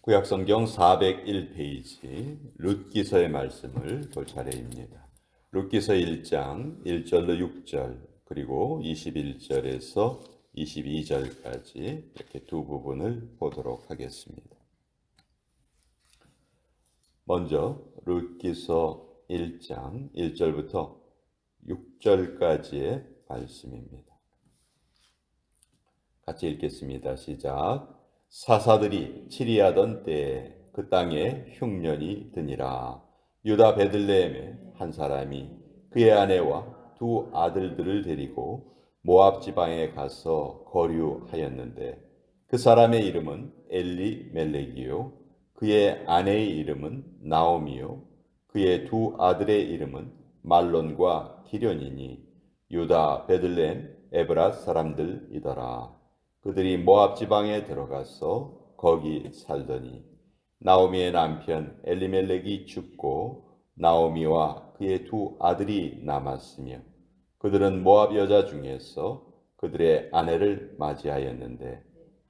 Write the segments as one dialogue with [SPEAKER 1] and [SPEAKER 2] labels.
[SPEAKER 1] 구약성경 401페이지 룻기서의 말씀을 볼 차례입니다. 룻기서 1장 1절로 6절 그리고 21절에서 22절까지 이렇게 두 부분을 보도록 하겠습니다. 먼저 룻기서 1장 1절부터 6절까지의 말씀입니다. 같이 읽겠습니다. 시작. 사사들이 치리하던 때에 그 땅에 흉년이 드니라. 유다 베들레헴에 한 사람이 그의 아내와 두 아들들을 데리고 모압 지방에 가서 거류하였는데 그 사람의 이름은 엘리멜렉이요 그의 아내의 이름은 나오미요 그의 두 아들의 이름은 말론과 기련이니 유다 베들레헴 에브라 사람들이더라. 그들이 모압 지방에 들어가서 거기 살더니 나오미의 남편 엘리멜렉이 죽고 나오미와 그의 두 아들이 남았으며 그들은 모압 여자 중에서 그들의 아내를 맞이하였는데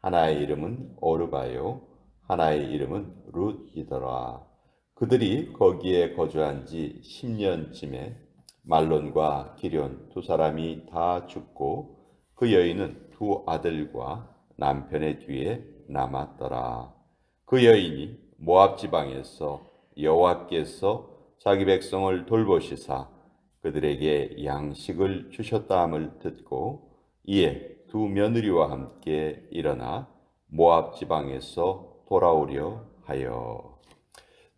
[SPEAKER 1] 하나의 이름은 오르바요 하나의 이름은 룻이더라. 그들이 거기에 거주한 지 10년쯤에 말론과 기련 두 사람이 다 죽고 그 여인은 두 아들과 남편의 뒤에 남았더라. 그 여인이 모압 지방에서 여호와께서 자기 백성을 돌보시사 그들에게 양식을 주셨다함을 듣고 이에 두 며느리와 함께 일어나 모압 지방에서 돌아오려 하여.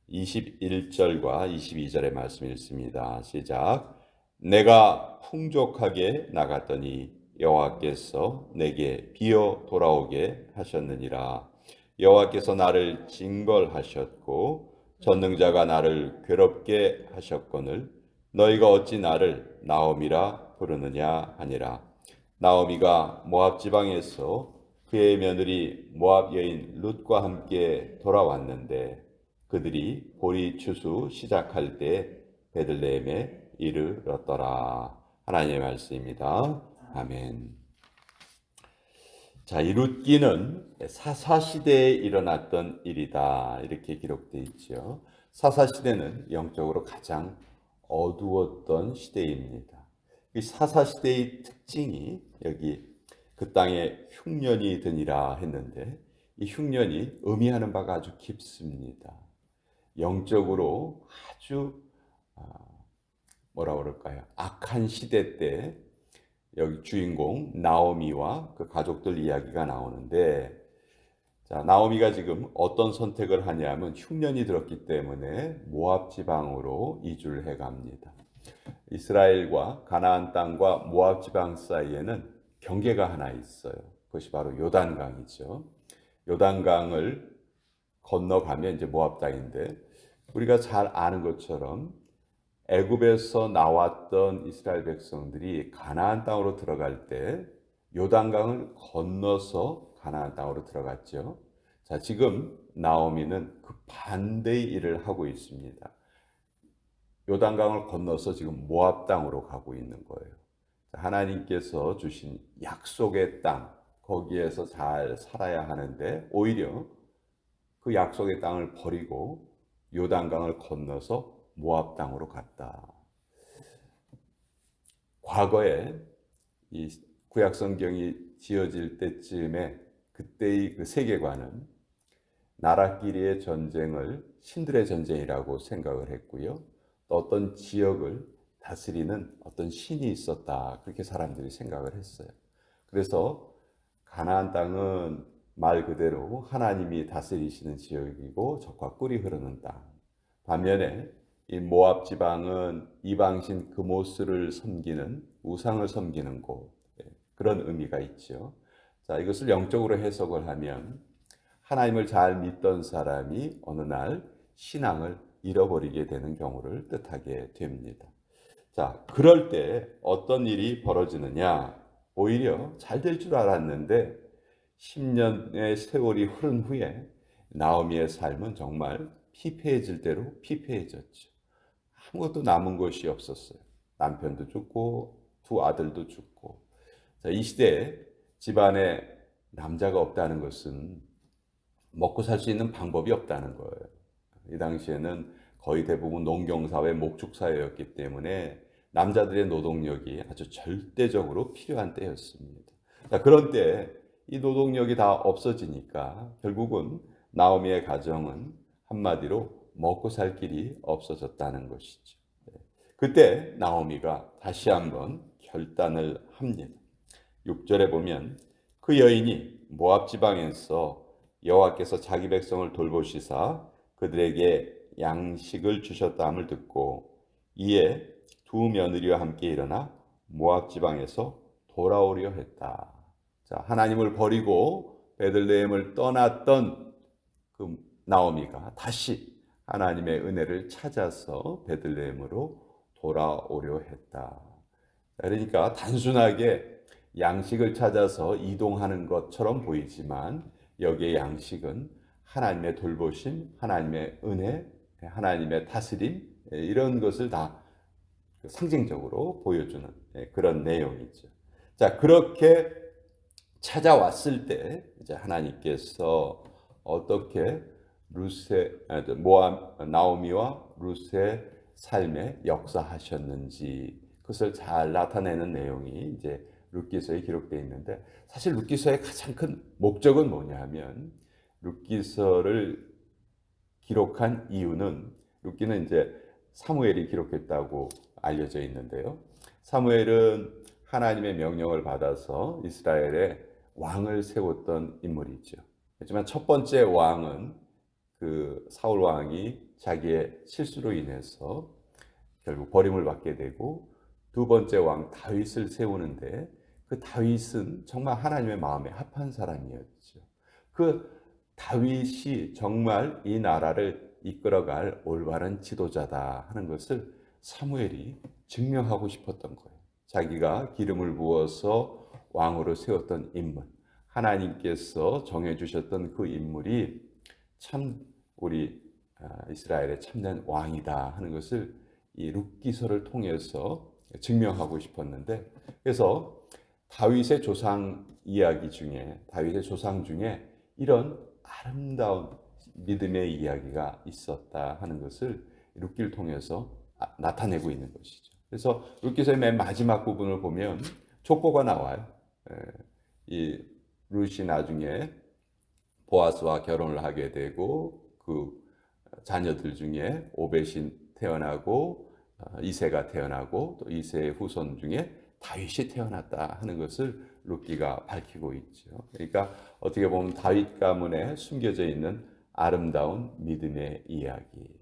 [SPEAKER 1] 21절과 22절의 말씀 읽습니다. 시작. 내가 풍족하게 나갔더니 여호와께서 내게 비어 돌아오게 하셨느니라. 여호와께서 나를 징벌하셨고 전능자가 나를 괴롭게 하셨거늘 너희가 어찌 나를 나오미라 부르느냐 하니라. 나오미가 모압 지방에서 그의 며느리 모압 여인 룻과 함께 돌아왔는데 그들이 보리 추수 시작할 때 베들레헴에 이르렀더라. 하나님의 말씀입니다. 아멘. 자, 이 룻기는 사사시대에 일어났던 일이다 이렇게 기록되어 있죠. 사사시대는 영적으로 가장 어두웠던 시대입니다. 이 사사시대의 특징이 여기 그 땅에 흉년이 드니라 했는데 이 흉년이 의미하는 바가 아주 깊습니다. 영적으로 아주 뭐라 그럴까요? 악한 시대 때 여기 주인공 나오미와 그 가족들 이야기가 나오는데 자, 나오미가 지금 어떤 선택을 하냐면 흉년이 들었기 때문에 모압 지방으로 이주를 해 갑니다. 이스라엘과 가나안 땅과 모압 지방 사이에는 경계가 하나 있어요. 그것이 바로 요단강이죠. 요단강을 건너가면 이제 모압 땅인데 우리가 잘 아는 것처럼 애굽에서 나왔던 이스라엘 백성들이 가나안 땅으로 들어갈 때 요단강을 건너서 가나안 땅으로 들어갔죠. 자, 지금 나오미는 그 반대의 일을 하고 있습니다. 요단강을 건너서 지금 모압 땅으로 가고 있는 거예요. 자, 하나님께서 주신 약속의 땅, 거기에서 잘 살아야 하는데 오히려 그 약속의 땅을 버리고 요단강을 건너서 모압 땅으로 갔다. 과거에 이 구약 성경이 지어질 때쯤에 그때의 그 세계관은 나라끼리의 전쟁을 신들의 전쟁이라고 생각을 했고요. 또 어떤 지역을 다스리는 어떤 신이 있었다. 그렇게 사람들이 생각을 했어요. 그래서 가나안 땅은 말 그대로 하나님이 다스리시는 지역이고 적과 꿀이 흐르는 땅. 반면에 이 모압 지방은 이방신 그모스를 섬기는 우상을 섬기는 곳. 그런 의미가 있죠. 자, 이것을 영적으로 해석을 하면 하나님을 잘 믿던 사람이 어느 날 신앙을 잃어버리게 되는 경우를 뜻하게 됩니다. 자, 그럴 때 어떤 일이 벌어지느냐? 오히려 잘 될 줄 알았는데 10년의 세월이 흐른 후에 나오미의 삶은 정말 피폐해질 대로 피폐해졌죠. 아무것도 남은 것이 없었어요. 남편도 죽고 두 아들도 죽고. 자, 이 시대에 집안에 남자가 없다는 것은 먹고 살 수 있는 방법이 없다는 거예요. 이 당시에는 거의 대부분 농경사회, 목축사회였기 때문에 남자들의 노동력이 아주 절대적으로 필요한 때였습니다. 자, 그런 때 이 노동력이 다 없어지니까 결국은 나오미의 가정은 한마디로 먹고 살 길이 없어졌다는 것이죠. 그때 나오미가 다시 한번 결단을 합니다. 6절에 보면 그 여인이 모압 지방에서 여호와께서 자기 백성을 돌보시사 그들에게 양식을 주셨다함을 듣고 이에 두 며느리와 함께 일어나 모압 지방에서 돌아오려 했다. 자, 하나님을 버리고 베들레헴을 떠났던 그 나오미가 다시 하나님의 은혜를 찾아서 베들레헴으로 돌아오려 했다. 그러니까 단순하게 양식을 찾아서 이동하는 것처럼 보이지만 여기에 양식은 하나님의 돌보심, 하나님의 은혜, 하나님의 다스림 이런 것을 다 상징적으로 보여주는 그런 내용이죠. 자, 그렇게 찾아왔을 때 이제 하나님께서 어떻게 모압 나오미와 룻의 삶에 역사하셨는지 그것을 잘 나타내는 내용이 이제 룻기서에 기록되어 있는데 사실 룻기서의 가장 큰 목적은 뭐냐면 룻기서를 기록한 이유는 룻기는 이제 사무엘이 기록했다고 알려져 있는데요. 사무엘은 하나님의 명령을 받아서 이스라엘에 왕을 세웠던 인물이죠. 하지만 첫 번째 왕은 그 사울 왕이 자기의 실수로 인해서 결국 버림을 받게 되고 두 번째 왕 다윗을 세우는데 그 다윗은 정말 하나님의 마음에 합한 사람이었죠. 그 다윗이 정말 이 나라를 이끌어갈 올바른 지도자다 하는 것을 사무엘이 증명하고 싶었던 거예요. 자기가 기름을 부어서 왕으로 세웠던 인물, 하나님께서 정해주셨던 그 인물이 참 우리 이스라엘의 참된 왕이다 하는 것을 이 룻기서를 통해서 증명하고 싶었는데 그래서 다윗의 조상 이야기 중에 다윗의 조상 중에 이런 아름다운 믿음의 이야기가 있었다 하는 것을 룻기를 통해서 나타내고 있는 것이죠. 그래서 룻기서의 맨 마지막 부분을 보면 족보가 나와요. 이 룻이 나중에 보아스와 결혼을 하게 되고 그 자녀들 중에 오벳이 태어나고 이새가 태어나고 또 이새의 후손 중에 다윗이 태어났다 하는 것을 룻기가 밝히고 있죠. 그러니까 어떻게 보면 다윗 가문에 숨겨져 있는 아름다운 믿음의 이야기.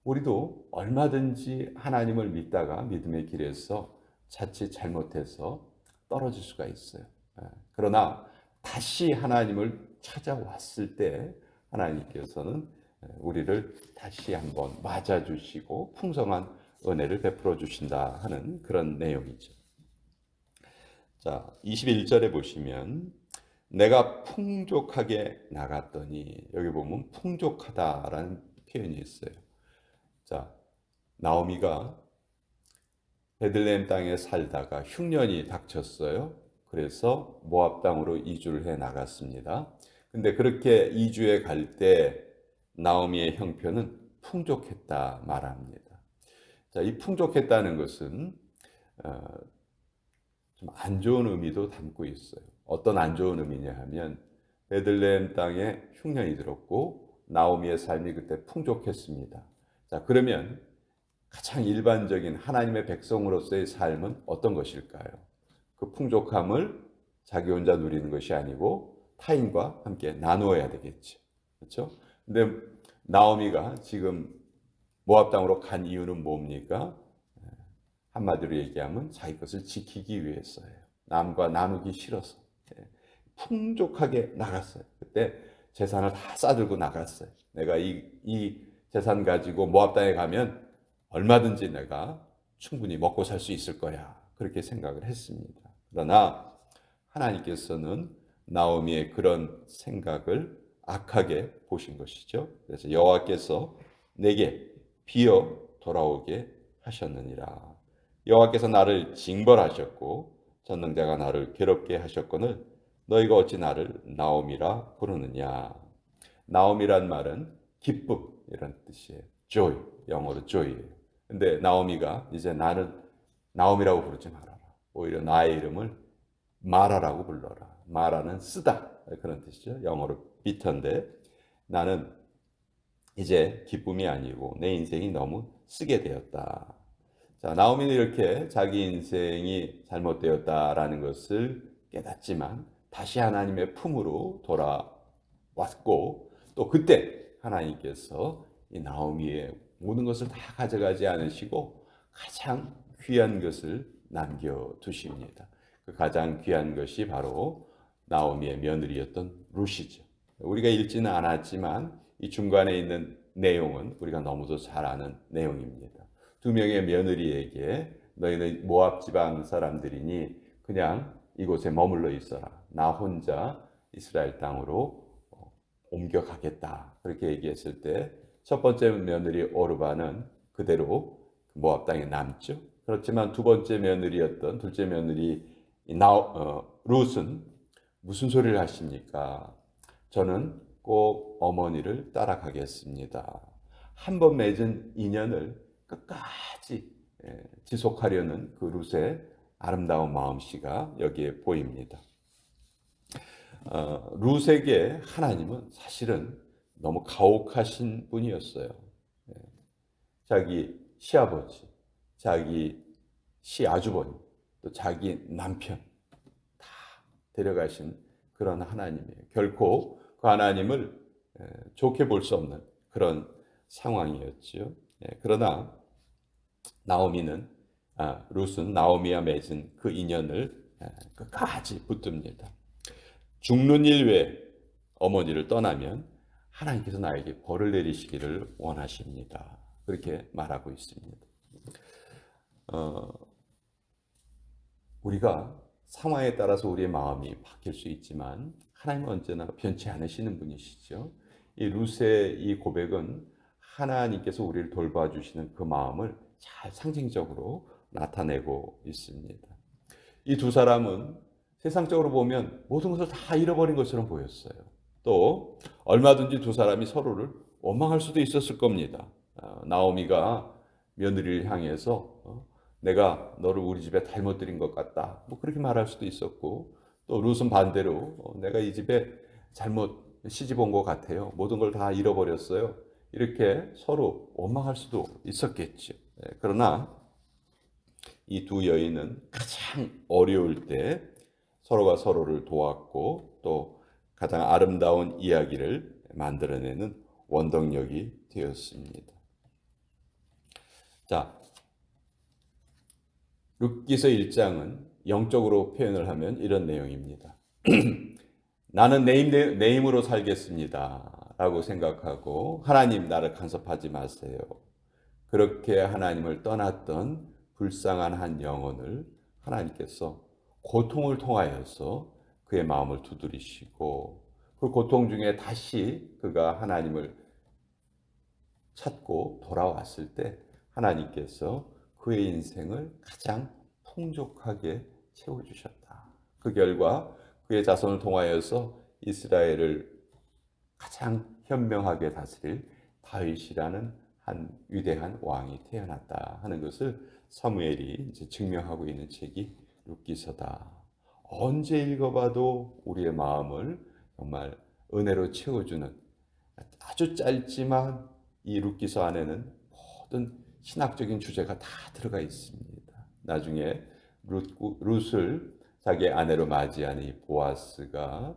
[SPEAKER 1] 우리도 얼마든지 하나님을 믿다가 믿음의 길에서 자칫 잘못해서 떨어질 수가 있어요. 그러나 다시 하나님을 찾아왔을 때 하나님께서는 우리를 다시 한번 맞아주시고 풍성한 은혜를 베풀어 주신다 하는 그런 내용이죠. 자, 21절에 보시면 내가 풍족하게 나갔더니 여기 보면 풍족하다라는 표현이 있어요. 자, 나오미가 베들레헴 땅에 살다가 흉년이 닥쳤어요. 그래서 모압 땅으로 이주를 해 나갔습니다. 근데 그렇게 이주해 갈 때 나오미의 형편은 풍족했다 말합니다. 자, 이 풍족했다는 것은 좀 안 좋은 의미도 담고 있어요. 어떤 안 좋은 의미냐 하면 베들레헴 땅에 흉년이 들었고 나오미의 삶이 그때 풍족했습니다. 자, 그러면 가장 일반적인 하나님의 백성으로서의 삶은 어떤 것일까요? 그 풍족함을 자기 혼자 누리는 것이 아니고 타인과 함께 나누어야 되겠죠. 그렇죠? 근데 나오미가 지금 모압 땅으로 간 이유는 뭡니까? 한마디로 얘기하면 자기 것을 지키기 위해서예요. 남과 나누기 싫어서. 풍족하게 나갔어요. 그때 재산을 다 싸들고 나갔어요. 내가 이 재산 가지고 모압 땅에 가면 얼마든지 내가 충분히 먹고 살 수 있을 거야. 그렇게 생각을 했습니다. 그러나 하나님께서는 나오미의 그런 생각을 악하게 보신 것이죠. 그래서 여호와께서 내게 비어 돌아오게 하셨느니라. 여호와께서 나를 징벌하셨고 전능자가 나를 괴롭게 하셨거늘 너희가 어찌 나를 나오미라 부르느냐. 나오미란 말은 기쁨 이런 뜻이에요. joy, 영어로 joy예요. 근데 나오미가 이제 나는 나오미라고 부르지 말아라. 오히려 나의 이름을 마라라고 불러라. 마라는 쓰다 그런 뜻이죠. 영어로 비터인데 나는 이제 기쁨이 아니고 내 인생이 너무 쓰게 되었다. 자, 나오미는 이렇게 자기 인생이 잘못되었다라는 것을 깨닫지만 다시 하나님의 품으로 돌아왔고 또 그때 하나님께서 이 나오미의 모든 것을 다 가져가지 않으시고 가장 귀한 것을 남겨두십니다. 그 가장 귀한 것이 바로 나오미의 며느리였던 룻이죠. 우리가 읽지는 않았지만 이 중간에 있는 내용은 우리가 너무도 잘 아는 내용입니다. 두 명의 며느리에게 너희는 모압 지방 사람들이니 그냥 이곳에 머물러 있어라. 나 혼자 이스라엘 땅으로 옮겨가겠다. 그렇게 얘기했을 때 첫 번째 며느리 오르바는 그대로 모압 땅에 남죠. 그렇지만 두 번째 며느리였던 둘째 며느리 룻은 무슨 소리를 하십니까? 저는 꼭 어머니를 따라가겠습니다. 한 번 맺은 인연을 끝까지 지속하려는 그 룻의 아름다운 마음씨가 여기에 보입니다. 룻에게 하나님은 사실은 너무 가혹하신 분이었어요. 자기 시아버지, 자기 시아주버니, 또 자기 남편 다 데려가신 그런 하나님이에요. 결코 그 하나님을 좋게 볼 수 없는 그런 상황이었죠. 그러나 룻은 나오미와 맺은 그 인연을 끝까지 붙듭니다. 죽는 일 외에 어머니를 떠나면 하나님께서 나에게 벌을 내리시기를 원하십니다. 그렇게 말하고 있습니다. 우리가 상황에 따라서 우리의 마음이 바뀔 수 있지만 하나님은 언제나 변치 않으시는 분이시죠. 이 룻의 이 고백은 하나님께서 우리를 돌봐주시는 그 마음을 잘 상징적으로 나타내고 있습니다. 이 두 사람은 세상적으로 보면 모든 것을 다 잃어버린 것처럼 보였어요. 또 얼마든지 두 사람이 서로를 원망할 수도 있었을 겁니다. 나오미가 며느리를 향해서 내가 너를 우리 집에 잘못 들인 것 같다. 뭐 그렇게 말할 수도 있었고 또 룻은 반대로 내가 이 집에 잘못 시집 온 것 같아요. 모든 걸 다 잃어버렸어요. 이렇게 서로 원망할 수도 있었겠죠. 그러나 이 두 여인은 가장 어려울 때 서로가 서로를 도왔고 또 가장 아름다운 이야기를 만들어내는 원동력이 되었습니다. 자, 룻기서 1장은 영적으로 표현을 하면 이런 내용입니다. 나는 내 힘으로 살겠습니다 라고 생각하고 하나님 나를 간섭하지 마세요. 그렇게 하나님을 떠났던 불쌍한 한 영혼을 하나님께서 고통을 통하여서 그의 마음을 두드리시고 그 고통 중에 다시 그가 하나님을 찾고 돌아왔을 때 하나님께서 그의 인생을 가장 풍족하게 채워주셨다. 그 결과 그의 자손을 통하여서 이스라엘을 가장 현명하게 다스릴 다윗이라는 한 위대한 왕이 태어났다 하는 것을 사무엘이 이제 증명하고 있는 책이 룻기서다. 언제 읽어봐도 우리의 마음을 정말 은혜로 채워주는 아주 짧지만 이 룻기서 안에는 모든 신학적인 주제가 다 들어가 있습니다. 나중에 룻을 자기 아내로 맞이한 이 보아스가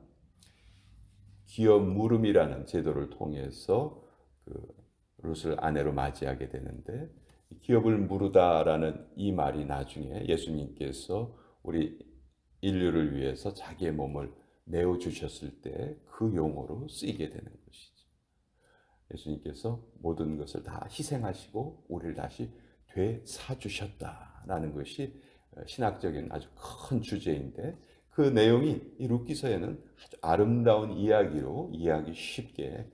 [SPEAKER 1] 기업 물음이라는 제도를 통해서 그 룻을 아내로 맞이하게 되는데 기업을 무르다라는 이 말이 나중에 예수님께서 우리 인류를 위해서 자기의 몸을 내어 주셨을 때 그 용어로 쓰이게 되는 것이죠. 예수님께서 모든 것을 다 희생하시고 우리를 다시 되사 주셨다라는 것이 신학적인 아주 큰 주제인데 그 내용이 이 룻기서에는 아주 아름다운 이야기로 이해하기 쉽게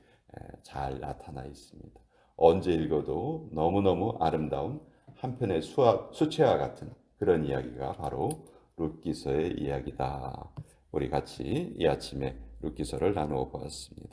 [SPEAKER 1] 잘 나타나 있습니다. 언제 읽어도 너무너무 아름다운 한편의 수채화 같은 그런 이야기가 바로 룻기서의 이야기다. 우리 같이 이 아침에 룻기서를 나누어 보았습니다.